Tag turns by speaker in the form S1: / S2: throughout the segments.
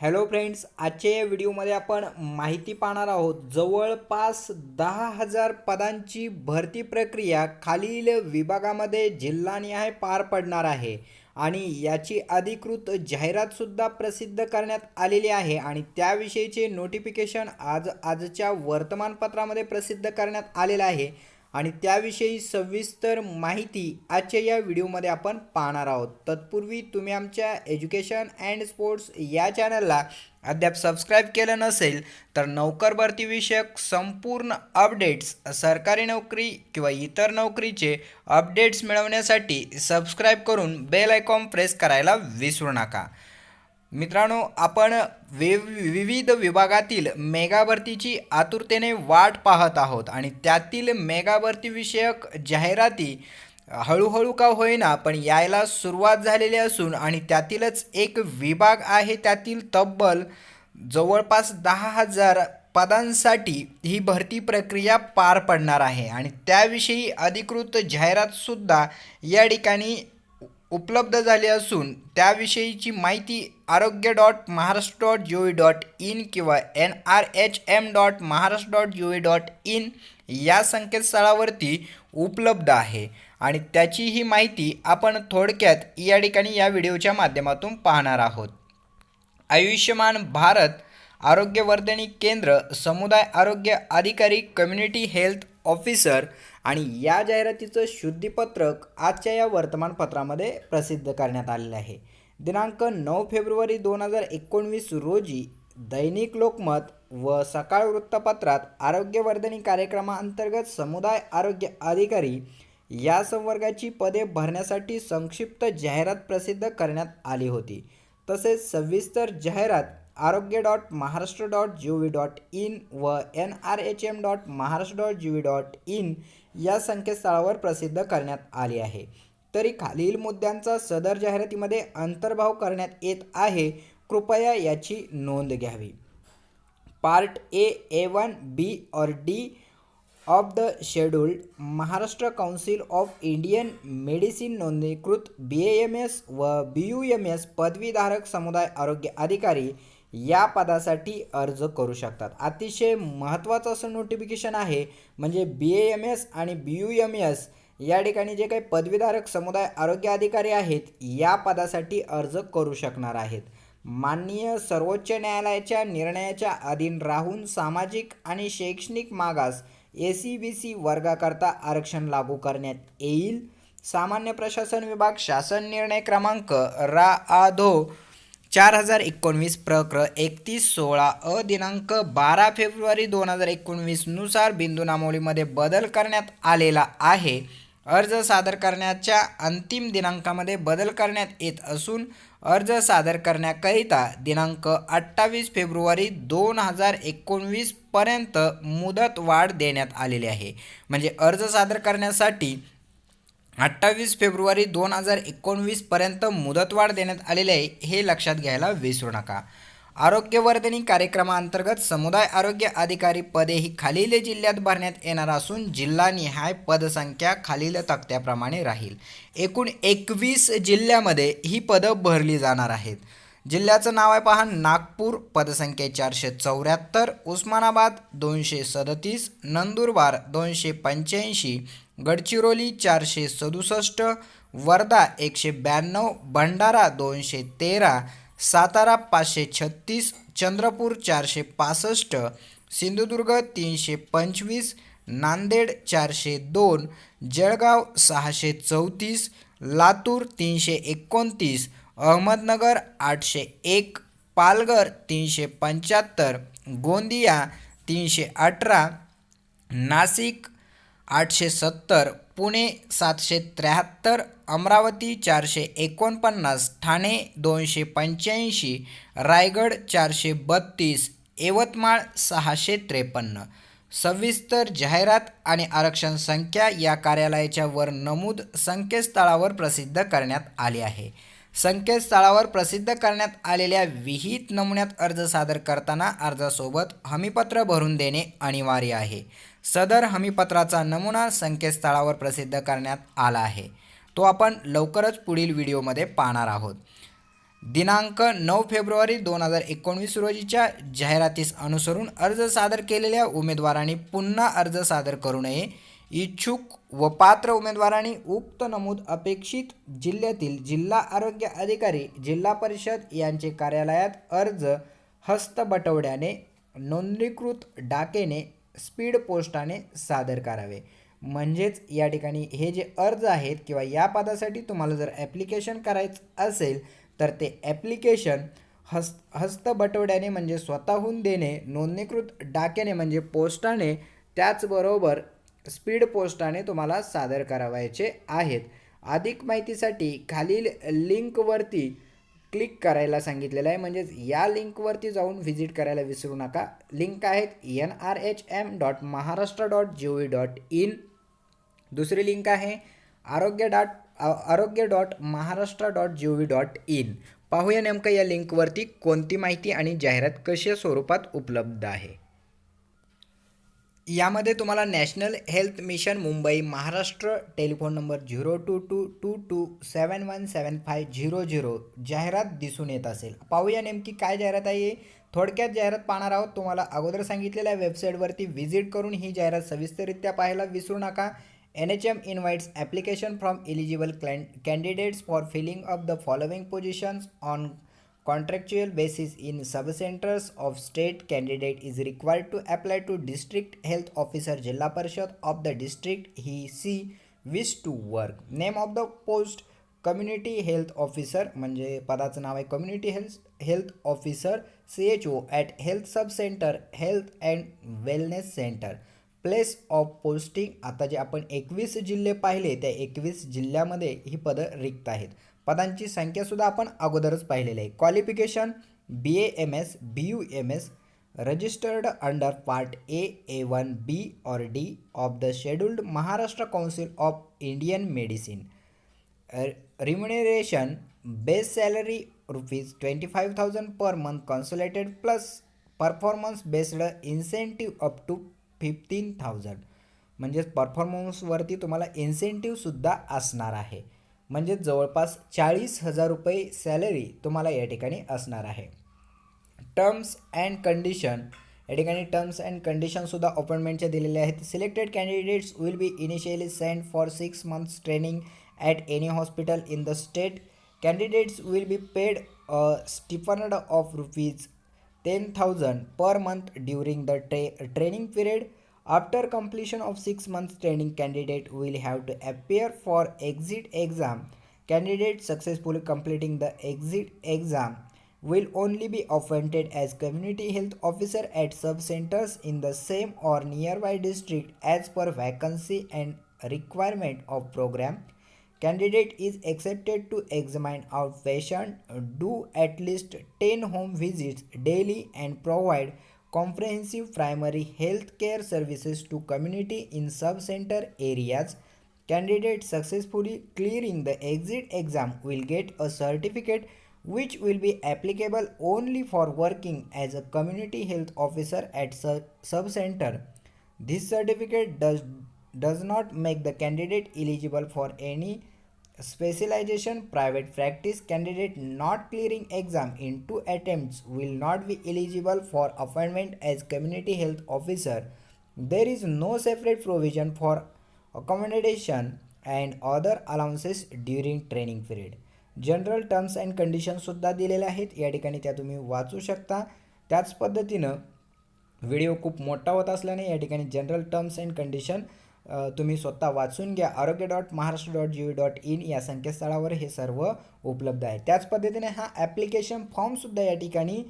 S1: Hello friends, आजच्या या व्हिडिओमध्ये आपण माहिती पाहणार आहोत. जवळपास 10,000 पदांची भरती प्रक्रिया खालील विभागामध्ये जिल्हानिहाय पार पडणार आहे आणि याची अधिकृत जाहिरातसुद्धा प्रसिद्ध करण्यात आलेली आहे आणि त्याविषयीचे नोटिफिकेशन आजच्या वर्तमानपत्रामध्ये प्रसिद्ध करण्यात आलेलं आहे आणि त्याविषयी सविस्तर माहिती आजच्या या व्हिडिओमध्ये आपण पाहणार आहोत. तत्पूर्वी तुम्ही आमच्या एज्युकेशन अँड स्पोर्ट्स या चॅनलला अद्याप सबस्क्राईब केलं नसेल तर नोकर भरती विषयक संपूर्ण अपडेट्स, सरकारी नोकरी किंवा इतर नोकरीचे अपडेट्स मिळवण्यासाठी सबस्क्राईब करून बेल आयकॉन प्रेस करायला विसरू नका. मित्रांनो, आपण विविध विभागातील मेगा भरतीची आतुरतेने वाट पाहत आहोत आणि त्यातील मेगा भरती विषयक जाहिराती हळूहळू का होईना पण यायला सुरुवात झालेली असून आणि त्यातीलच एक विभाग आहे, त्यातील तब्बल जवळपास 10,000 पदांसाठी ही भरती प्रक्रिया पार पडणार आहे आणि त्याविषयी अधिकृत जाहिरातसुद्धा या ठिकाणी उपलब्ध झाली असून त्याविषयीची माहिती आरोग्य.महाराष्ट्र.gov.in किंवा nrhm.महाराष्ट्र.gov.in या संकेतस्थळावरती उपलब्ध आहे आणि त्याची ही माहिती आपण थोडक्यात या ठिकाणी या व्हिडिओच्या माध्यमातून पाहणार आहोत. आयुष्यमान भारत आरोग्यवर्धिनी केंद्र, समुदाय आरोग्य अधिकारी, कम्युनिटी हेल्थ ऑफिसर आणि या जाहिरातीचं शुद्धीपत्रक आजच्या या वर्तमानपत्रामध्ये प्रसिद्ध करण्यात आलेलं आहे. दिनांक 9 फेब्रुवारी 2019 रोजी दैनिक लोकमत व सकाळ वृत्तपत्रात आरोग्यवर्धिनी कार्यक्रमाअंतर्गत समुदाय आरोग्य अधिकारी या संवर्गाची पदे भरण्यासाठी संक्षिप्त जाहिरात प्रसिद्ध करण्यात आली होती. तसेच सविस्तर जाहिरात आरोग्य.महाराष्ट्र.gov.in व nrhm.महाराष्ट्र.gov.in या संकेतस्थळावर प्रसिद्ध करण्यात आली आहे. तरी खालील मुद्द्यांचा सदर जाहिरातीमध्ये अंतर्भाव करण्यात येत आहे, कृपया याची नोंद घ्यावी. पार्ट ए, A1, B और D of the scheduled Maharashtra council of Indian medicine नोंदणीकृत BAMS व BUMS पदवीधारक समुदाय आरोग्य अधिकारी या पदासाठी अर्ज करू शकतात. अतिशय महत्त्वाचं असं नोटिफिकेशन आहे, म्हणजे BAMS आणि BUMS या ठिकाणी जे काही पदवीधारक समुदाय आरोग्य अधिकारी आहेत या पदासाठी अर्ज करू शकणार आहेत. माननीय सर्वोच्च न्यायालयाच्या निर्णयाच्या अधीन राहून सामाजिक आणि शैक्षणिक मागास SC/BC वर्गाकरता आरक्षण लागू करण्यात येईल. सामान्य प्रशासन विभाग शासन निर्णय क्रमांक RA-धो 4019 प्रकरण 31/16 दिनांक 12 फेब्रुवारी 2019 नुसार बिंदूनामावलीमध्ये बदल करण्यात आलेला आहे. अर्ज सादर करण्याच्या अंतिम दिनांकामध्ये बदल करण्यात येत असून अर्ज सादर करण्याकरिता दिनांक 28 फेब्रुवारी 2019 पर्यंत मुदतवाढ देण्यात आलेली आहे. म्हणजे अर्ज सादर करण्यासाठी 28 फेब्रुवारी 2019 पर्यंत मुदतवाढ देण्यात आलेली आहे, हे लक्षात घ्यायला विसरू नका. आरोग्यवर्धिनी कार्यक्रमाअंतर्गत समुदाय आरोग्य अधिकारी पदे ही खालील जिल्ह्यात भरण्यात येणार असून जिल्हानिहाय पदसंख्या खालील तक्त्याप्रमाणे राहील. एकूण 21 जिल्ह्यामध्ये ही पदं भरली जाणार आहेत. जिल्ह्याचं नाव आहे पहा, नागपूर पदसंख्या 474, उस्मानाबाद 237, नंदुरबार 285, गडचिरोली 467, वर्धा 192, भंडारा 213, सातारा 536, चंद्रपूर 465, सिंधुदुर्ग 325, नांदेड 402, जळगाव 634, लातूर 329, अहमदनगर 801, पालघर 375, गोंदिया 318, नाशिक 870, पुणे 773, अमरावती 449, ठाणे 285, रायगड 432, यवतमाळ 653. सविस्तर जाहिरात आणि आरक्षण संख्या या कार्यालयाच्या वर नमूद संकेतस्थळावर प्रसिद्ध करण्यात आली आहे. संकेतस्थळावर प्रसिद्ध करण्यात आलेल्या विहित नमुन्यात अर्ज सादर करताना अर्जासोबत हमीपत्र भरून देणे अनिवार्य आहे. सदर हमीपत्राचा नमुना संकेतस्थळावर प्रसिद्ध करण्यात आला आहे, तो आपण लवकरच पुढील व्हिडिओमध्ये पाहणार आहोत. दिनांक 9 फेब्रुवारी 2019 रोजीच्या जाहिरातीस अनुसरून अर्ज सादर केलेल्या उमेदवारांनी पुन्हा अर्ज सादर करू नये. इच्छुक व पात्र उमेदवारांनी उक्त नमूद अपेक्षित जिल्ह्यातील जिल्हा आरोग्य अधिकारी, जिल्हा परिषद यांचे कार्यालयात अर्ज हस्तबटवड्याने, नोंदणीकृत डाकेने, स्पीड पोस्टाने सादर करावे. म्हणजेच या ठिकाणी हे जे अर्ज आहेत किंवा या पदासाठी तुम्हाला जर ॲप्लिकेशन करायचं असेल तर ते ॲप्लिकेशन हस्तबटवड्याने म्हणजे स्वतःहून देणे, नोंदणीकृत डाकेने म्हणजे पोस्टाने, त्याचबरोबर स्पीड पोस्टाने तुम्हाला सादर करावायचे आहेत. अधिक माहितीसाठी खालील लिंकवरती क्लिक करायला सांगितलेलं आहे. म्हणजेच या लिंकवरती जाऊन व्हिजिट करायला विसरू नका. लिंक आहेत nrhm.maharashtra.gov.in. दुसरी लिंक आहे आरोग्य.महाराष्ट्र.gov.in. पाहूया नेमकं या लिंकवरती कोणती माहिती आणि जाहिरात कशा स्वरूपात उपलब्ध आहे. यामध्ये तुम्हाला national health mission Mumbai Maharashtra telephone number 0222271750 जाहिरात दिसून येत असेल. पाहूया नेमकी काय जाहिरात आहे. थोडक्यात जाहिरात पाहणार आहोत. तुम्हाला अगोदर सांगितलेल्या वेबसाईटवरती व्हिजिट करून ही जाहिरात सविस्तररित्या पाहायला विसरू नका. NHM invites application from eligible candidates for filling up the following positions on contractual basis in subcenters of state. Candidate is required to apply to district health officer, Jilla Parishad of the district he wish to work. Name of the post community health officer, म्हणजे पदाचं नाव आहे community health officer CHO at health sub center, health and wellness center. Place of posting, आता जे आपण 21 जिल्हे पाहिले त्या 21 जिल्ह्यामध्ये ही पदं रिक्त आहेत. पदांची संख्यासुद्धा आपण अगोदरच पाहिलेली आहे. Qualification BAMS BUMS, registered under part A, A1, B or D of the scheduled Maharashtra council of Indian medicine. Remuneration base salary ₹25,000 per month consolidated plus performance based incentive up to 15,000. म्हणजेच परफॉर्मन्सवरती तुम्हाला इन्सेंटिव्हसुद्धा असणार आहे. म्हणजे जवळपास 40,000 रुपये सॅलरी तुम्हाला या ठिकाणी असणार आहे. टर्म्स अँड कंडिशन, या ठिकाणी टर्म्स अँड कंडिशनसुद्धा अपॉइंटमेंटच्या दिलेल्या आहेत. Selected candidates will be initially sent for 6 months training at any hospital in the state. Candidates will be paid stipend of ₹10,000 per month during the training period. After completion of 6 months training, candidate will have to appear for exit exam. Candidate successfully completing the exit exam will only be appointed as community health officer at sub-centers in the same or nearby district as per vacancy and requirement of program. Candidate is accepted to examine outpatient, do at least 10 home visits daily and provide comprehensive primary health care services to community in sub-center areas. Candidate successfully clearing the exit exam will get a certificate which will be applicable only for working as a community health officer at sub-center. This certificate does not make the candidate eligible for any specialization private practice. Candidate not clearing exam in 2 attempts will not be eligible for appointment as community health officer. There is no separate provision for accommodation and other allowances during training period. General terms and कंडिशनसुद्धा दिलेल्या आहेत या ठिकाणी, त्या तुम्ही वाचू शकता. त्याच पद्धतीनं व्हिडिओ खूप मोठा होत असल्याने या ठिकाणी जनरल टर्म्स अँड कंडिशन तुम्ही स्वतः वाचून घ्या. आरोग्य.महाराष्ट्र.gov.in या संकेतस्थळावर हे सर्व उपलब्ध आहे. त्याच पद्धतीने हा ॲप्लिकेशन फॉर्मसुद्धा या ठिकाणी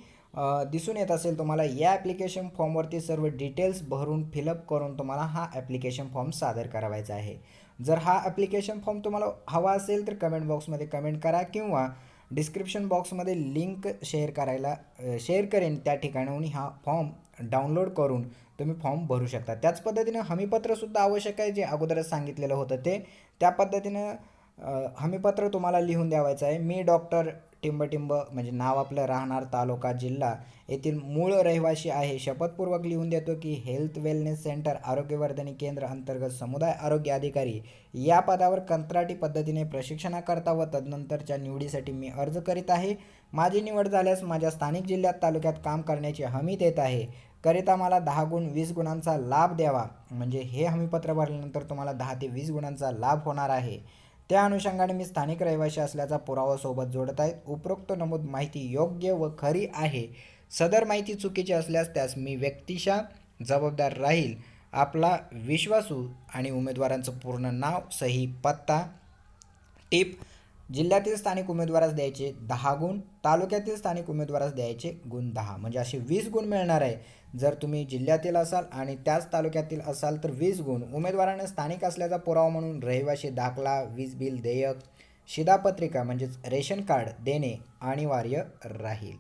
S1: दिसून येत असेल तुम्हाला. या ॲप्लिकेशन फॉर्मवरती सर्व डिटेल्स भरून फिलअप करून तुम्हाला हा ॲप्लिकेशन फॉर्म सादर करावायचा आहे. जर हा ॲप्लिकेशन फॉर्म तुम्हाला हवा असेल तर कमेंट बॉक्समध्ये कमेंट करा किंवा डिस्क्रिप्शन बॉक्समध्ये लिंक शेअर करेन, त्या ठिकाणाहून हा फॉर्म डाउनलोड करून तुम्ही फॉर्म भरू शकता. त्याच पद्धतीनं हमीपत्रसुद्धा आवश्यक आहे, जे अगोदरच सांगितलेलं होतं ते. त्या पद्धतीनं हमीपत्र तुम्हाला लिहून द्यावायचं आहे. मी डॉक्टर टिंबटिंब म्हणजे नाव आपलं, राहणार तालुका जिल्हा येथील मूळ रहिवासी आहे. शपथपूर्वक लिहून देतो की हेल्थ वेलनेस सेंटर आरोग्यवर्धनी केंद्र अंतर्गत समुदाय आरोग्य अधिकारी या पदावर कंत्राटी पद्धतीने प्रशिक्षणाकरता व तदनंतरच्या निवडीसाठी मी अर्ज करीत आहे. माझी निवड झाल्यास माझ्या स्थानिक जिल्ह्यात तालुक्यात काम करण्याची हमी देत आहे. करिता मला 10 गुण 20 गुणांचा लाभ द्यावा. म्हणजे हे हमीपत्र भरल्यानंतर तुम्हाला 10 ते 20 गुणांचा लाभ होणार आहे. त्या अनुषंगाने मी स्थानिक रहिवासी असल्याचा पुरावा सोबत जोडत आहे. उपरोक्त नमूद माहिती योग्य व खरी आहे. सदर माहिती चुकीची असल्यास त्यास मी व्यक्तिशः जबाबदार राहील. आपला विश्वासू आणि उमेदवारांचं पूर्ण नाव, सही, पत्ता. टिप: जिल्ह्यातील स्थानिक उमेदवारास द्यायचे 10 गुण, तालुक्यातील स्थानिक उमेदवारास द्यायचे गुण 10, म्हणजे असे 20 गुण मिळणार आहे. जर तुम्ही जिल्ह्यातील असाल आणि त्याच तालुक्यातील असाल तर 20 गुण. उमेदवाराने स्थानिक असल्याचा पुरावा म्हणून रहिवासी दाखला, वीज बिल देयक, शिधापत्रिका म्हणजेच रेशन कार्ड देणे अनिवार्य राहील.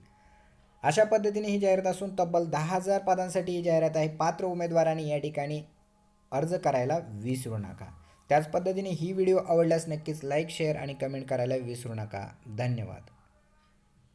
S1: अशा पद्धतीने ही जाहिरात असून तब्बल 10,000 पदांसाठी ही जाहिरात आहे. पात्र उमेदवारांनी या ठिकाणी अर्ज करायला विसरू नका. त्याच पद्धतीने ही व्हिडिओ आवडल्यास नक्कीच लाईक, शेअर आणि कमेंट करायला विसरू नका. धन्यवाद.